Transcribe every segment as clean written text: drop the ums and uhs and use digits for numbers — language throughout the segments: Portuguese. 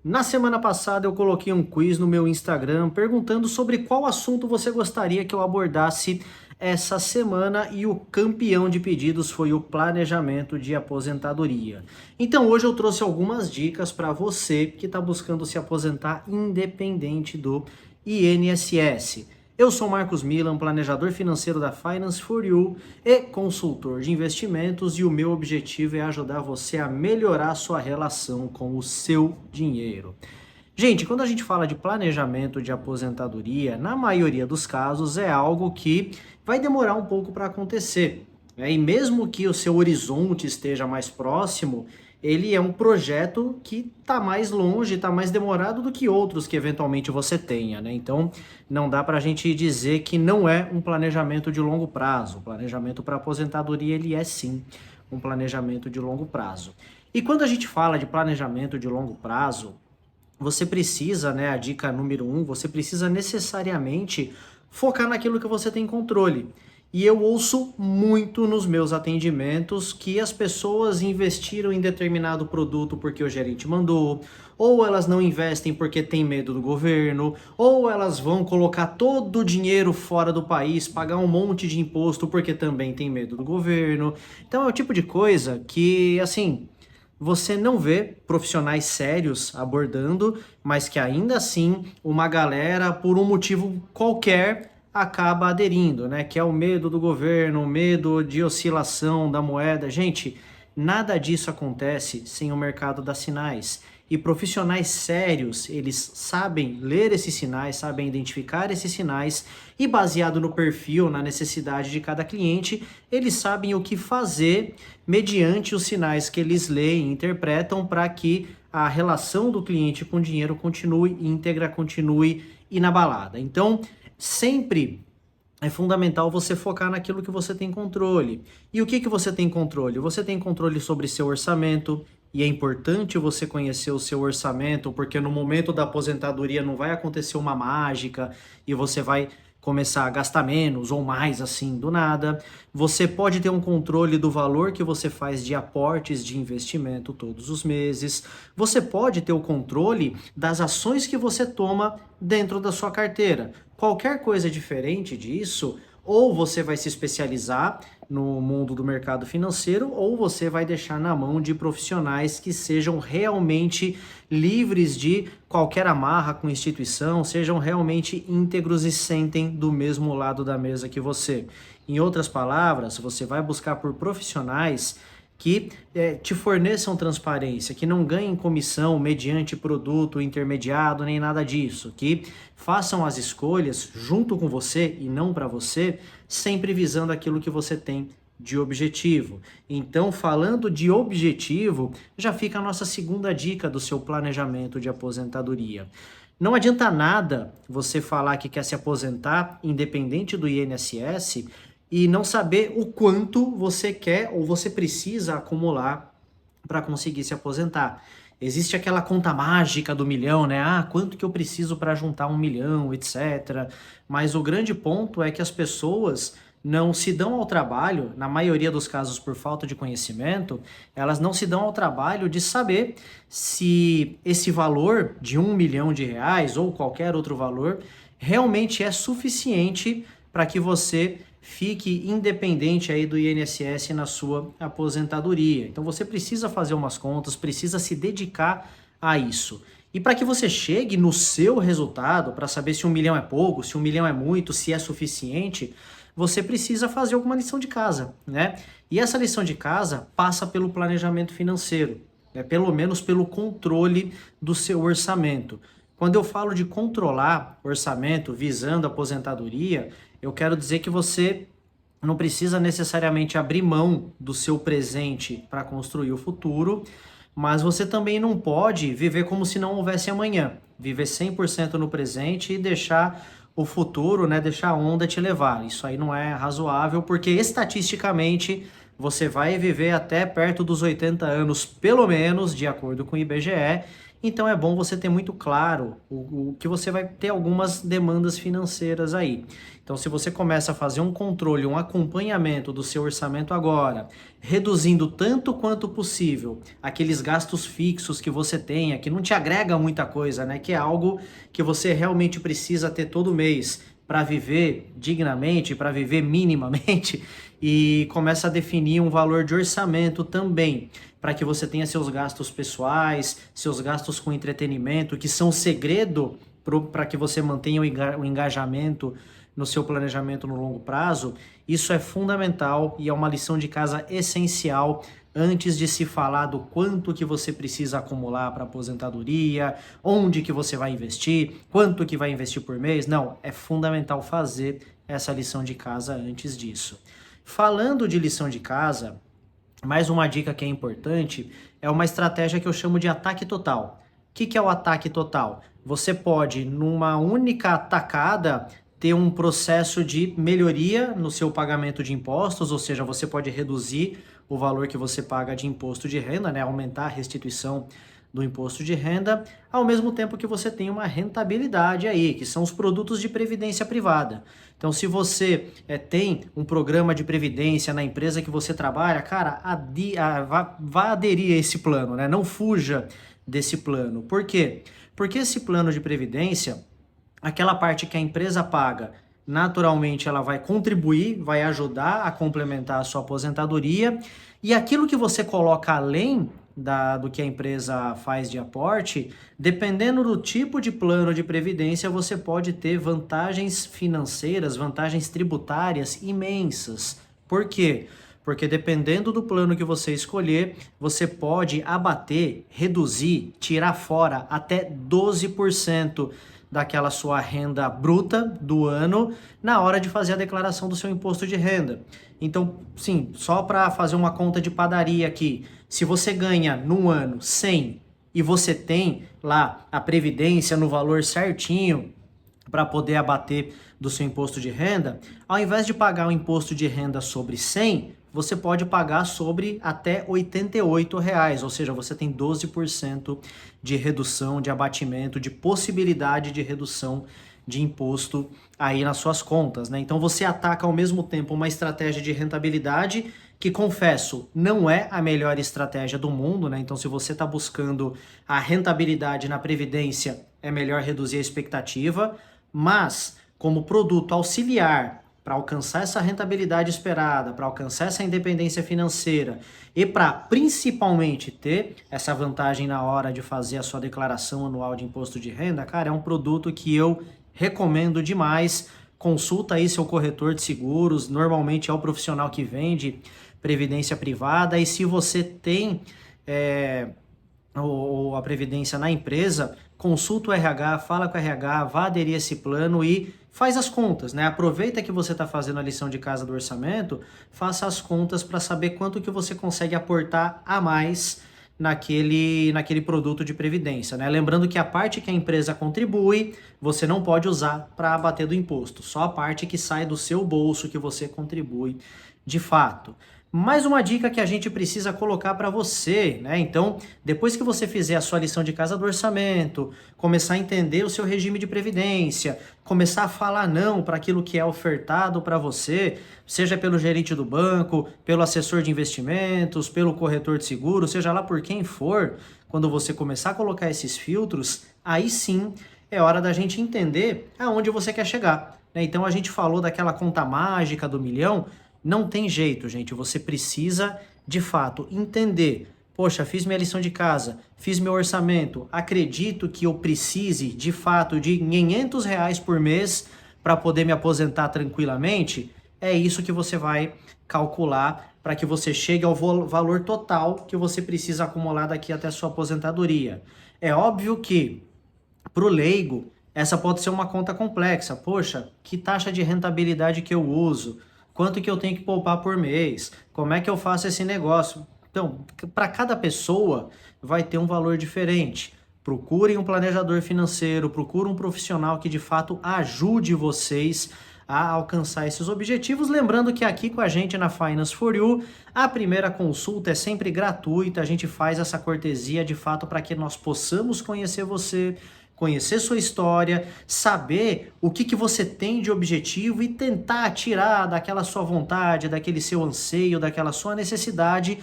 Na semana passada eu coloquei um quiz no meu Instagram perguntando sobre qual assunto você gostaria que eu abordasse essa semana e o campeão de pedidos foi o planejamento de aposentadoria. Então hoje eu trouxe algumas dicas para você que está buscando se aposentar independente do INSS. Eu sou Marcos Milan, planejador financeiro da Finance for You e consultor de investimentos, e o meu objetivo é ajudar você a melhorar sua relação com o seu dinheiro. Gente, quando a gente fala de planejamento de aposentadoria, na maioria dos casos é algo que vai demorar um pouco para acontecer, né? E mesmo que o seu horizonte esteja mais próximo, ele é um projeto que está mais longe, está mais demorado do que outros que eventualmente você tenha, né? Então, não dá para a gente dizer que não é um planejamento de longo prazo. O planejamento para aposentadoria, ele é sim um planejamento de longo prazo. E quando a gente fala de planejamento de longo prazo, você precisa, né, a dica número um, você precisa necessariamente focar naquilo que você tem controle. E eu ouço muito nos meus atendimentos que as pessoas investiram em determinado produto porque o gerente mandou, ou elas não investem porque tem medo do governo, ou elas vão colocar todo o dinheiro fora do país, pagar um monte de imposto porque também tem medo do governo. Então é o tipo de coisa que, assim, você não vê profissionais sérios abordando, mas que ainda assim uma galera, por um motivo qualquer, acaba aderindo, né? Que é o medo do governo, o medo de oscilação da moeda. Gente, nada disso acontece sem o mercado das sinais. E profissionais sérios, eles sabem ler esses sinais, sabem identificar esses sinais e, baseado no perfil, na necessidade de cada cliente, eles sabem o que fazer mediante os sinais que eles leem e interpretam para que a relação do cliente com o dinheiro continue íntegra, continue inabalada. Então, sempre é fundamental você focar naquilo que você tem controle. E o que você tem controle? Você tem controle sobre seu orçamento, e é importante você conhecer o seu orçamento, porque no momento da aposentadoria não vai acontecer uma mágica e você vai começar a gastar menos ou mais assim do nada. Você pode ter um controle do valor que você faz de aportes de investimento todos os meses. Você pode ter o controle das ações que você toma dentro da sua carteira. Qualquer coisa diferente disso, ou você vai se especializar no mundo do mercado financeiro, ou você vai deixar na mão de profissionais que sejam realmente livres de qualquer amarra com instituição, sejam realmente íntegros e sentem do mesmo lado da mesa que você. Em outras palavras, você vai buscar por profissionais que te forneçam transparência, que não ganhem comissão mediante produto intermediado, nem nada disso, que façam as escolhas junto com você e não para você, sempre visando aquilo que você tem de objetivo. Então, falando de objetivo, já fica a nossa segunda dica do seu planejamento de aposentadoria. Não adianta nada você falar que quer se aposentar, independente do INSS, e não saber o quanto você quer ou você precisa acumular para conseguir se aposentar. Existe aquela conta mágica do milhão, né? Ah, quanto que eu preciso para juntar 1 milhão, etc. Mas o grande ponto é que as pessoas não se dão ao trabalho, na maioria dos casos por falta de conhecimento, elas não se dão ao trabalho de saber se esse valor de 1 milhão de reais ou qualquer outro valor realmente é suficiente para que você fique independente aí do INSS na sua aposentadoria. Então você precisa fazer umas contas, precisa se dedicar a isso. E para que você chegue no seu resultado, para saber se 1 milhão é pouco, se 1 milhão é muito, se é suficiente, você precisa fazer alguma lição de casa, né? E essa lição de casa passa pelo planejamento financeiro, né? Pelo menos pelo controle do seu orçamento. Quando eu falo de controlar orçamento visando aposentadoria, eu quero dizer que você não precisa necessariamente abrir mão do seu presente para construir o futuro, mas você também não pode viver como se não houvesse amanhã. Viver 100% no presente e deixar o futuro, né, deixar a onda te levar. Isso aí não é razoável, porque estatisticamente você vai viver até perto dos 80 anos, pelo menos, de acordo com o IBGE, Então é bom você ter muito claro o que você vai ter algumas demandas financeiras aí. Então, se você começa a fazer um controle, um acompanhamento do seu orçamento agora, reduzindo tanto quanto possível aqueles gastos fixos que você tenha, que não te agrega muita coisa, né? Que é algo que você realmente precisa ter todo mês para viver dignamente, para viver minimamente, e começa a definir um valor de orçamento também, para que você tenha seus gastos pessoais, seus gastos com entretenimento, que são segredo para que você mantenha o engajamento no seu planejamento no longo prazo. Isso é fundamental e é uma lição de casa essencial antes de se falar do quanto que você precisa acumular para aposentadoria, onde que você vai investir, quanto que vai investir por mês. Não, é fundamental fazer essa lição de casa antes disso. Falando de lição de casa, mais uma dica que é importante é uma estratégia que eu chamo de ataque total. O que é o ataque total? Você pode, numa única atacada, ter um processo de melhoria no seu pagamento de impostos, ou seja, você pode reduzir o valor que você paga de imposto de renda, né? Aumentar a restituição do imposto de renda, ao mesmo tempo que você tem uma rentabilidade aí, que são os produtos de previdência privada. Então, se você tem um programa de previdência na empresa que você trabalha, cara, vá aderir a esse plano, né? Não fuja desse plano. Por quê? Porque esse plano de previdência, aquela parte que a empresa paga, naturalmente ela vai contribuir, vai ajudar a complementar a sua aposentadoria, e aquilo que você coloca além do que a empresa faz de aporte, dependendo do tipo de plano de previdência, você pode ter vantagens financeiras, vantagens tributárias imensas. Por quê? Porque dependendo do plano que você escolher, você pode abater, reduzir, tirar fora até 12% daquela sua renda bruta do ano na hora de fazer a declaração do seu imposto de renda. Então, sim, só para fazer uma conta de padaria aqui, se você ganha num ano 100 e você tem lá a previdência no valor certinho para poder abater do seu imposto de renda, ao invés de pagar o imposto de renda sobre 100, você pode pagar sobre até R$ 88, ou seja, você tem 12% de redução, de abatimento, de possibilidade de redução de imposto aí nas suas contas, né? Então você ataca ao mesmo tempo uma estratégia de rentabilidade que, confesso, não é a melhor estratégia do mundo, né? Então, se você está buscando a rentabilidade na previdência, é melhor reduzir a expectativa, mas como produto auxiliar para alcançar essa rentabilidade esperada, para alcançar essa independência financeira e para principalmente ter essa vantagem na hora de fazer a sua declaração anual de imposto de renda, cara, é um produto que eu recomendo demais. Consulta aí seu corretor de seguros, normalmente é o profissional que vende previdência privada, e se você tem a previdência na empresa, consulta o RH, fala com o RH, vá aderir a esse plano e faz as contas, né? Aproveita que você está fazendo a lição de casa do orçamento, faça as contas para saber quanto que você consegue aportar a mais naquele produto de previdência, né? Lembrando que a parte que a empresa contribui, você não pode usar para abater do imposto, só a parte que sai do seu bolso que você contribui de fato. Mais uma dica que a gente precisa colocar para você, né? Então, depois que você fizer a sua lição de casa do orçamento, começar a entender o seu regime de previdência, começar a falar não para aquilo que é ofertado para você, seja pelo gerente do banco, pelo assessor de investimentos, pelo corretor de seguro, seja lá por quem for, quando você começar a colocar esses filtros, aí sim é hora da gente entender aonde você quer chegar, né? Então, a gente falou daquela conta mágica do milhão. Não tem jeito, gente. Você precisa, de fato, entender. Poxa, fiz minha lição de casa, fiz meu orçamento, acredito que eu precise, de fato, de R$ 500 por mês para poder me aposentar tranquilamente. É isso que você vai calcular para que você chegue ao valor total que você precisa acumular daqui até a sua aposentadoria. É óbvio que, para o leigo, essa pode ser uma conta complexa. Poxa, que taxa de rentabilidade que eu uso? Quanto que eu tenho que poupar por mês? Como é que eu faço esse negócio? Então, para cada pessoa vai ter um valor diferente. Procurem um planejador financeiro, procure um profissional que de fato ajude vocês a alcançar esses objetivos. Lembrando que aqui com a gente na Finance for You, a primeira consulta é sempre gratuita, a gente faz essa cortesia de fato para que nós possamos conhecer você, conhecer sua história, saber o que você tem de objetivo e tentar tirar daquela sua vontade, daquele seu anseio, daquela sua necessidade,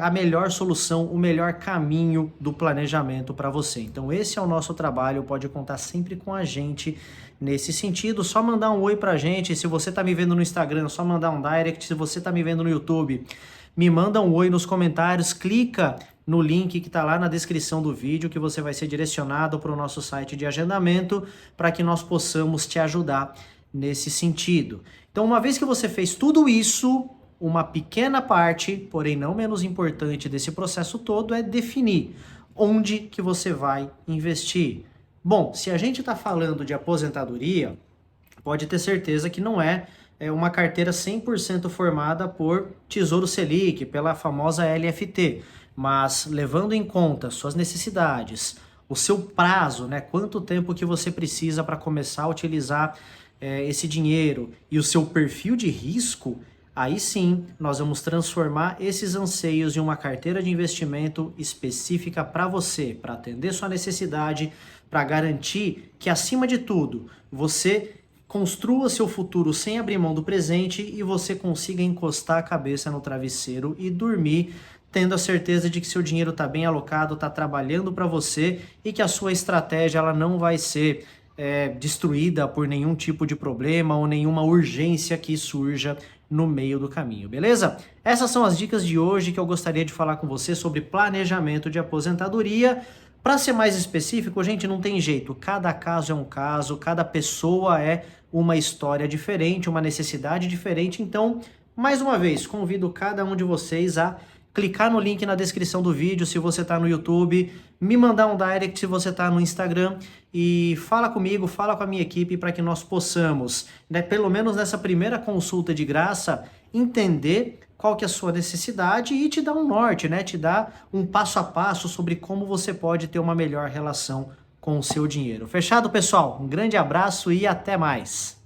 a melhor solução, o melhor caminho do planejamento para você. Então esse é o nosso trabalho, pode contar sempre com a gente nesse sentido. Só mandar um oi pra gente, se você tá me vendo no Instagram, só mandar um direct, se você tá me vendo no YouTube, me manda um oi nos comentários, clica no link que está lá na descrição do vídeo, que você vai ser direcionado para o nosso site de agendamento, para que nós possamos te ajudar nesse sentido. Então, uma vez que você fez tudo isso, uma pequena parte, porém não menos importante desse processo todo, é definir onde que você vai investir. Bom, se a gente está falando de aposentadoria, pode ter certeza que não é uma carteira 100% formada por Tesouro Selic, pela famosa LFT, mas levando em conta suas necessidades, o seu prazo, né, quanto tempo que você precisa para começar a utilizar esse dinheiro e o seu perfil de risco, aí sim nós vamos transformar esses anseios em uma carteira de investimento específica para você, para atender sua necessidade, para garantir que, acima de tudo, você construa seu futuro sem abrir mão do presente e você consiga encostar a cabeça no travesseiro e dormir tendo a certeza de que seu dinheiro está bem alocado, está trabalhando para você e que a sua estratégia ela não vai ser destruída por nenhum tipo de problema ou nenhuma urgência que surja no meio do caminho, beleza? Essas são as dicas de hoje que eu gostaria de falar com você sobre planejamento de aposentadoria. Para ser mais específico, gente, não tem jeito, cada caso é um caso, cada pessoa é uma história diferente, uma necessidade diferente, então, mais uma vez, convido cada um de vocês a clicar no link na descrição do vídeo se você está no YouTube, me mandar um direct se você está no Instagram e fala comigo, fala com a minha equipe para que nós possamos, né, pelo menos nessa primeira consulta de graça, entender qual que é a sua necessidade e te dar um norte, né, te dar um passo a passo sobre como você pode ter uma melhor relação com o seu dinheiro. Fechado, pessoal? Um grande abraço e até mais!